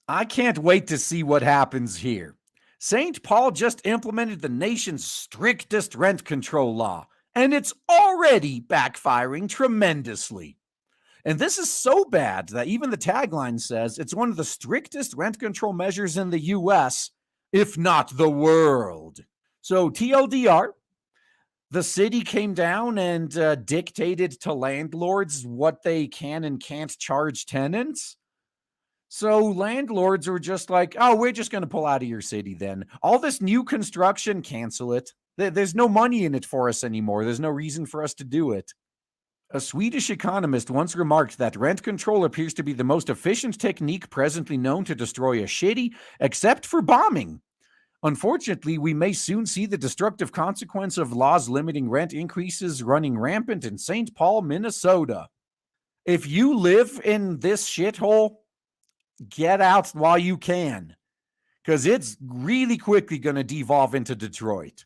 I can't wait to see what happens here. St. Paul just implemented the nation's strictest rent control law, and it's already backfiring tremendously. And this is so bad that even the tagline says it's one of the strictest rent control measures in the US, if not the world. So, TLDR, the city came down and dictated to landlords what they can and can't charge tenants. So landlords were just like, oh, we're just going to pull out of your city then. All this new construction, cancel it. There's no money in it for us anymore. There's no reason for us to do it. A Swedish economist once remarked that rent control appears to be the most efficient technique presently known to destroy a city, except for bombing. Unfortunately, we may soon see the destructive consequence of laws limiting rent increases running rampant in St. Paul, Minnesota. If you live in this shithole, get out while you can, because it's really quickly going to devolve into Detroit.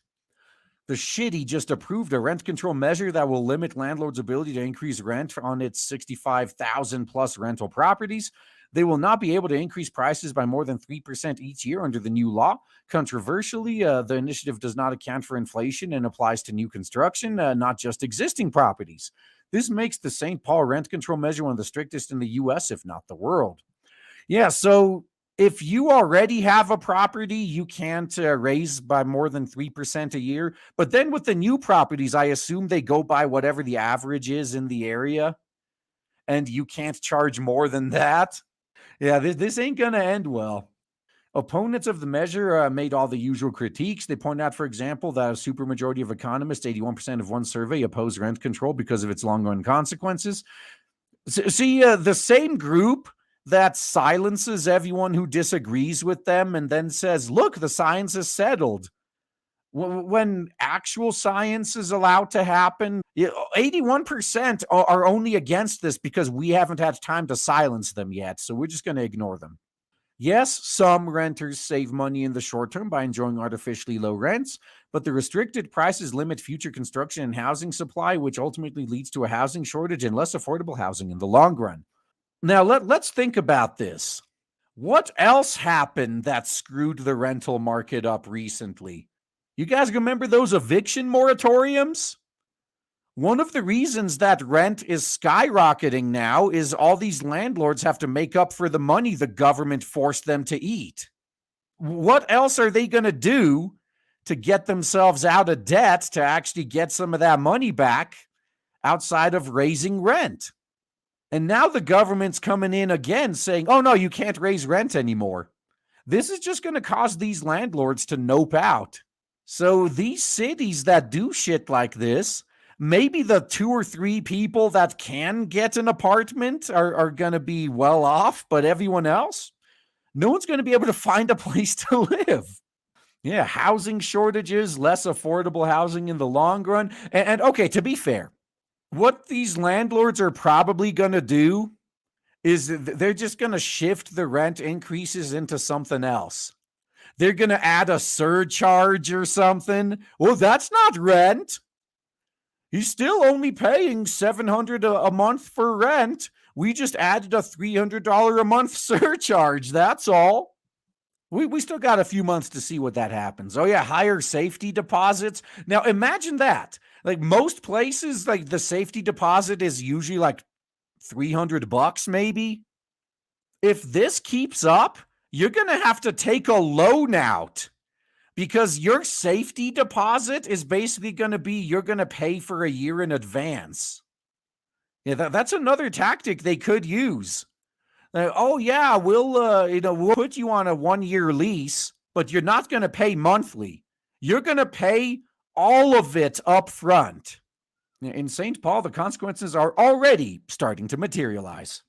The shitty just approved a rent control measure that will limit landlords' ability to increase rent on its 65,000 plus rental properties. They will not be able to increase prices by more than 3% each year under the new law. Controversially, the initiative does not account for inflation and applies to new construction, not just existing properties. This makes the St. Paul rent control measure one of the strictest in the US, if not the world. Yeah, so if you already have a property, you can't raise by more than 3% a year. But then with the new properties, I assume they go by whatever the average is in the area, and you can't charge more than that. Yeah, this ain't going to end well. Opponents of the measure made all the usual critiques. They point out, for example, that a supermajority of economists, 81% of one survey, oppose rent control because of its long-run consequences. See, the same group that silences everyone who disagrees with them and then says, look, the science is settled. When actual science is allowed to happen, 81% are only against this because we haven't had time to silence them yet. So we're just going to ignore them. Yes, some renters save money in the short term by enjoying artificially low rents, but the restricted prices limit future construction and housing supply, which ultimately leads to a housing shortage and less affordable housing in the long run. Now, let's think about this. What else happened that screwed the rental market up recently? You guys remember those eviction moratoriums? One of the reasons that rent is skyrocketing now is all these landlords have to make up for the money the government forced them to eat. What else are they going to do to get themselves out of debt to actually get some of that money back outside of raising rent? And now the government's coming in again saying, oh, no, you can't raise rent anymore. This is just going to cause these landlords to nope out. So these cities that do shit like this, maybe the 2 or 3 people that can get an apartment are going to be well off, but everyone else, no one's going to be able to find a place to live. Yeah, housing shortages, less affordable housing in the long run. And okay, to be fair, what these landlords are probably going to do is they're just going to shift the rent increases into something else. They're going to add a surcharge or something. Well, that's not rent. He's still only paying $700 a month for rent. We just added a $300 a month surcharge. That's all. We still got a few months to see what that happens. Oh, yeah, higher safety deposits. Now, imagine that. Like most places, like the safety deposit is usually like $300 maybe. If this keeps up, you're going to have to take a loan out because your safety deposit is basically going to be you're going to pay for a year in advance. Yeah, that's another tactic they could use. Oh yeah, we'll put you on a 1-year lease, but you're not going to pay monthly. You're going to pay all of it up front. In St. Paul, the consequences are already starting to materialize.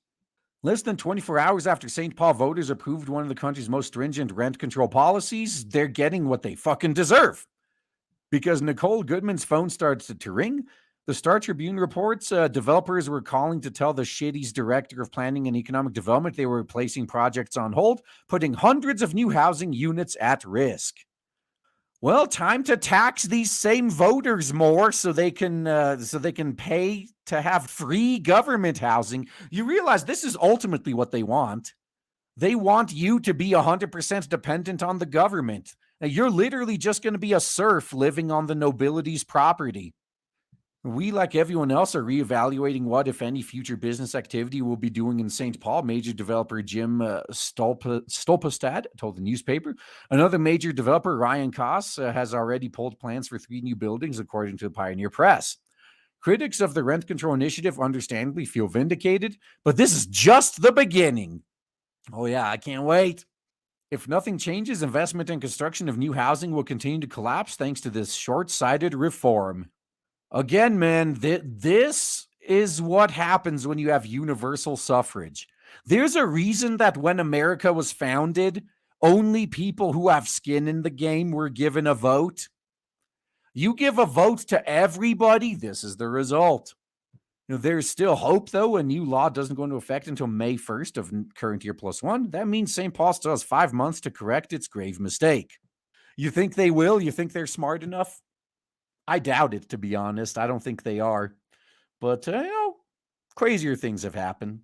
Less than 24 hours after St. Paul voters approved one of the country's most stringent rent control policies, they're getting what they fucking deserve. Because Nicole Goodman's phone starts to ring, the Star Tribune reports developers were calling to tell the shitty's director of planning and economic development they were placing projects on hold, putting hundreds of new housing units at risk. Well, time to tax these same voters more so they can pay to have free government housing. You realize this is ultimately what they want. They want you to be 100% dependent on the government. Now, you're literally just going to be a serf living on the nobility's property. We, like everyone else, are reevaluating what, if any, future business activity we'll be doing in St. Paul. Major developer Jim Stolpestad told the newspaper. Another major developer, Ryan Koss, has already pulled plans for 3 new buildings, according to the Pioneer Press. Critics of the rent control initiative understandably feel vindicated, but this is just the beginning. Oh, yeah, I can't wait. If nothing changes, investment and construction of new housing will continue to collapse thanks to this short sighted reform. Again, man, this is what happens when you have universal suffrage. There's a reason that when America was founded, only people who have skin in the game were given a vote. You give a vote to everybody, this is the result. There's still hope, though. A new law doesn't go into effect until May 1st of current year plus one. That means St. Paul still has 5 months to correct its grave mistake. You think they will? You think they're smart enough? I doubt it, to be honest. I don't think they are. But, crazier things have happened.